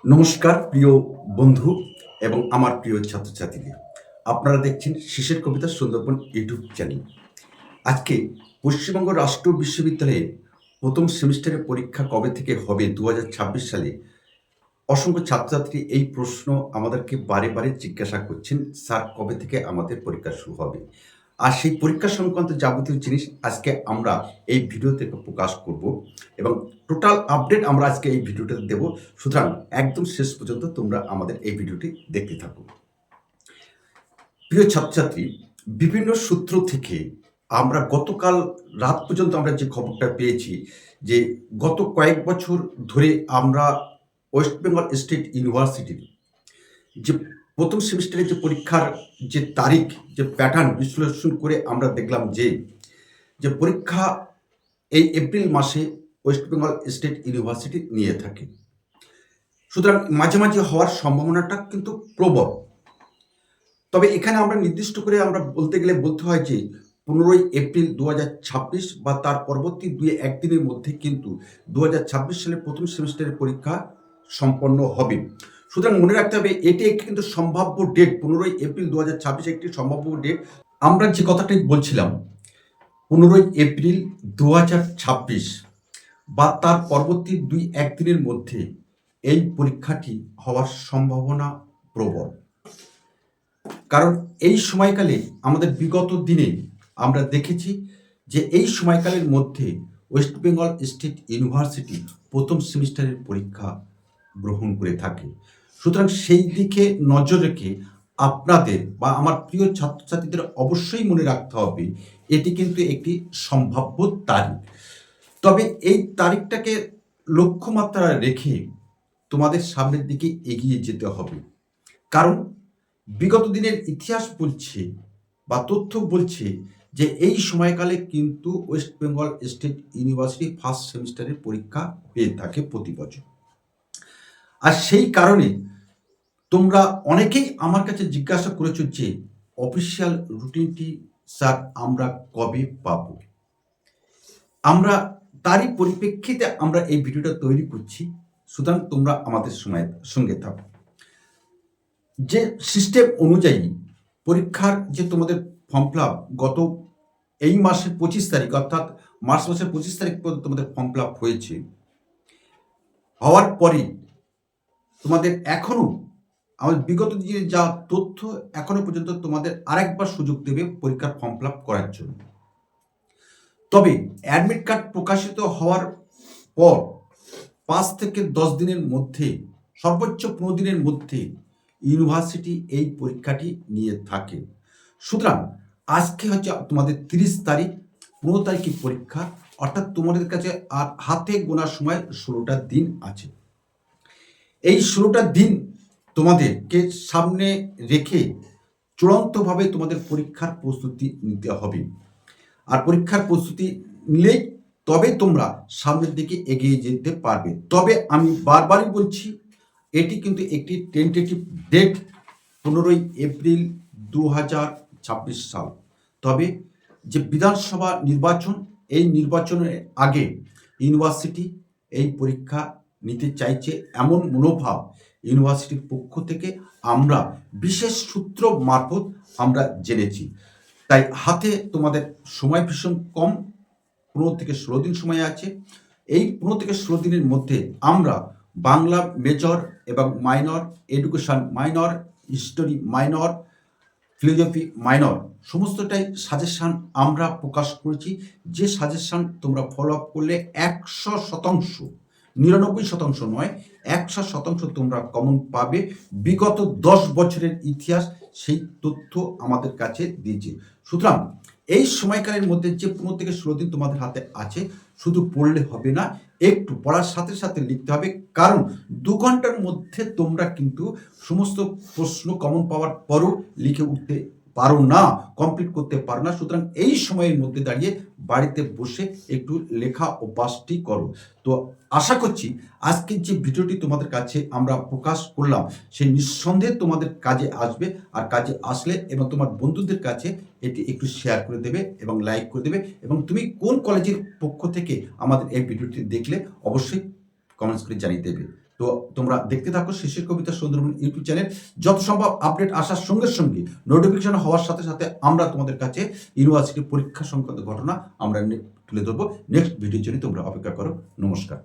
নমস্কার প্রিয় বন্ধু এবং আমার প্রিয় ছাত্রছাত্রীদের। আপনারা দেখছেন শিশের কবিতা সুন্দরবন ইউটিউব চ্যানেল। আজকে পশ্চিমবঙ্গ রাষ্ট্র বিশ্ববিদ্যালয়ের প্রথম সেমিস্টারের পরীক্ষা কবে থেকে হবে ২০২৬ সালে অসংখ্য ছাত্রছাত্রী এই প্রশ্ন আমাদেরকে বারে বারে জিজ্ঞাসা করছেন, স্যার কবে থেকে আমাদের পরীক্ষা শুরু হবে? আর সেই পরীক্ষা সংক্রান্ত যাবতীয় জিনিস আজকে আমরা এই ভিডিও থেকে প্রকাশ করব এবং টোটাল আপডেট আমরা আজকে এই ভিডিওটাতে দেব। সুতরাং একদম শেষ পর্যন্ত তোমরা আমাদের এই ভিডিওটি দেখতে থাকো। প্রিয় ছাত্রছাত্রী, বিভিন্ন সূত্র থেকে আমরা গতকাল রাত পর্যন্ত আমরা যে খবরটা পেয়েছি যে গত কয়েক বছর ধরে আমরা ওয়েস্ট বেঙ্গল স্টেট ইউনিভার্সিটির যে প্রথম সেমিস্টারের যে পরীক্ষার যে তারিখ, যে প্যাটার্ন বিশ্লেষণ করে আমরা দেখলাম যে পরীক্ষা এই এপ্রিল মাসে ওয়েস্ট বেঙ্গল স্টেট ইউনিভার্সিটি নিয়ে থাকে। সুতরাং মাঝামাঝি হওয়ার সম্ভাবনাটা কিন্তু প্রবল। তবে এখানে আমরা নির্দিষ্ট করে আমরা বলতে গেলে বলতে হয় যে ১৫ই এপ্রিল ২০২৬ বা তার পরবর্তী ২-১ দিনের মধ্যে কিন্তু ২০২৬ সালের প্রথম সেমিস্টারের পরীক্ষা সম্পন্ন হবে। সুতরাং মনে রাখতে হবে এটি একটি কিন্তু সম্ভাব্য ডেট। ১৫ই এপ্রিল ২০২৬ একটি সম্ভাব্য ডেট। আমরা যে কথাটি বলছিলাম ১৫ই এপ্রিল ২০২৬ বা তার পরবর্তী ২-১ দিনের মধ্যে এই পরীক্ষাটি হওয়ার সম্ভাবনা প্রবল। কারণ এই সময়কালে আমাদের বিগত দিনে আমরা দেখেছি যে এই সময়কালের মধ্যে ওয়েস্ট বেঙ্গল স্টেট ইউনিভার্সিটি প্রথম সেমিস্টারের পরীক্ষা গ্রহণ করে থাকে। সুতরাং সেই দিকে নজর রেখে আপনাদের বা আমার প্রিয় ছাত্রছাত্রীদের অবশ্যই মনে রাখতে হবে এটি কিন্তু একটি সম্ভাব্য তারিখ। তবে এই তারিখটাকে লক্ষ্যমাত্রা রেখে তোমাদের সামনের দিকে এগিয়ে যেতে হবে। কারণ বিগত দিনের ইতিহাস বলছে বা তথ্য বলছে যে এই সময়কালে কিন্তু West Bengal state university first সেমিস্টারের পরীক্ষা হয়ে থাকে প্রতি বছর। আর সেই কারণে তোমরা অনেকেই আমার কাছে জিজ্ঞাসা করেছো যে অফিসিয়াল রুটিনটি স্যার আমরা কবে পাব? আমরা তারই পরিপ্রেক্ষিতে আমরা এই ভিডিওটা তৈরি করছি। সুতরাং তোমরা আমাদের সঙ্গে থাকো। যে সিস্টেম অনুযায়ী পরীক্ষার যে তোমাদের ফর্ম ফিল আপ গত এই মাসের ২৫ তারিখ অর্থাৎ মার্চ মাসের ২৫ তারিখ পর্যন্ত তোমাদের ফর্ম ফিল আপ হয়েছে। হওয়ার পরে তোমাদের এখনও আমাদের বিগত দিনের যা তথ্য এখনো পর্যন্ত তোমাদের আরেকবার সুযোগ দেবে পরীক্ষার ফর্ম ফিল আপ করার জন্য। তবে অ্যাডমিট কার্ড প্রকাশিত হওয়ার পর ৫ থেকে ১০ দিনের মধ্যে, সর্বোচ্চ ১৫ দিনের মধ্যে ইউনিভার্সিটি এই পরীক্ষাটি নিয়ে থাকে। সুতরাং আজকে হচ্ছে তোমাদের ৩০ তারিখ, ১৫ তারিখে পরীক্ষা, অর্থাৎ তোমাদের কাছে আর হাতে গোনার সময় ১৬টা দিন আছে। এই ১৬টা দিন তোমাদেরকে সামনে রেখে চূড়ান্তভাবে তোমাদের পরীক্ষার প্রস্তুতি নিতে হবে। আর পরীক্ষার প্রস্তুতি নিলেই তবে তোমরা সামনের দিকে এগিয়ে যেতে পারবে। তবে আমি বারবারই বলছি এটি কিন্তু একটি টেন্টেটিভ ডেট ১৫ই এপ্রিল ২০২৬ সাল। তবে যে বিধানসভা নির্বাচন, এই নির্বাচনের আগে ইউনিভার্সিটি এই পরীক্ষা নিতে চাইছে এমন মনোভাব ইউনিভার্সিটির পক্ষ থেকে আমরা বিশেষ সূত্র মারফত আমরা জেনেছি। তাই হাতে তোমাদের সময় ভীষণ কম, ১৫ থেকে ১৬ দিন সময় আছে। এই ১৫ থেকে ১৬ দিনের মধ্যে আমরা বাংলা মেজর এবং minor, education minor, history minor, philosophy minor সমস্তটাই সাজেশান আমরা প্রকাশ করেছি। যে সাজেশান তোমরা ফলো আপ করলে ১০০%, ৯৯% নয়, ১০০% তোমরা কমন পাবে। বিগত ১০ বছরের ইতিহাস সেই তথ্য আমাদের কাছে দিয়েছে। সুতরাং এই সময়কালের মধ্যে যে ১৫ থেকে ১৬ দিন তোমাদের হাতে আছে, শুধু পড়লে হবে না, একটু পড়ার সাথে সাথে লিখতে হবে। কারণ ২ ঘন্টার মধ্যে তোমরা কিন্তু সমস্ত প্রশ্ন কমন পাওয়ার পরও লিখে উঠতে পারো না, কমপ্লিট করতে পারো না। সুতরাং এই সময়ের মধ্যে দাঁড়িয়ে বাড়িতে বসে একটু লেখা অভ্যাসটি করো। তো আশা করছি আজকের যে ভিডিওটি তোমাদের কাছে আমরা প্রকাশ করলাম সেই নিঃসন্দেহে তোমাদের কাজে আসবে। আর কাজে আসলে এবং তোমার বন্ধুদের কাছে এটি একটু শেয়ার করে দেবে এবং লাইক করে দেবে। এবং তুমি কোন কলেজের পক্ষ থেকে আমাদের এই ভিডিওটি দেখলে অবশ্যই কমেন্টস করে জানিয়ে দেবে। তো তোমরা দেখতে থাকো শিশির কবিতা সুন্দরবন ইউটিউব চ্যানেল। যত সম্ভব আপডেট আসার সঙ্গে সঙ্গে নোটিফিকেশন হওয়ার সাথে সাথে আমরা তোমাদের কাছে ইউনিভার্সিটি পরীক্ষা সংক্রান্ত ঘটনা আমরা তুলে ধরবো। নেক্সট ভিডিওর জন্য তোমরা অপেক্ষা করো। নমস্কার।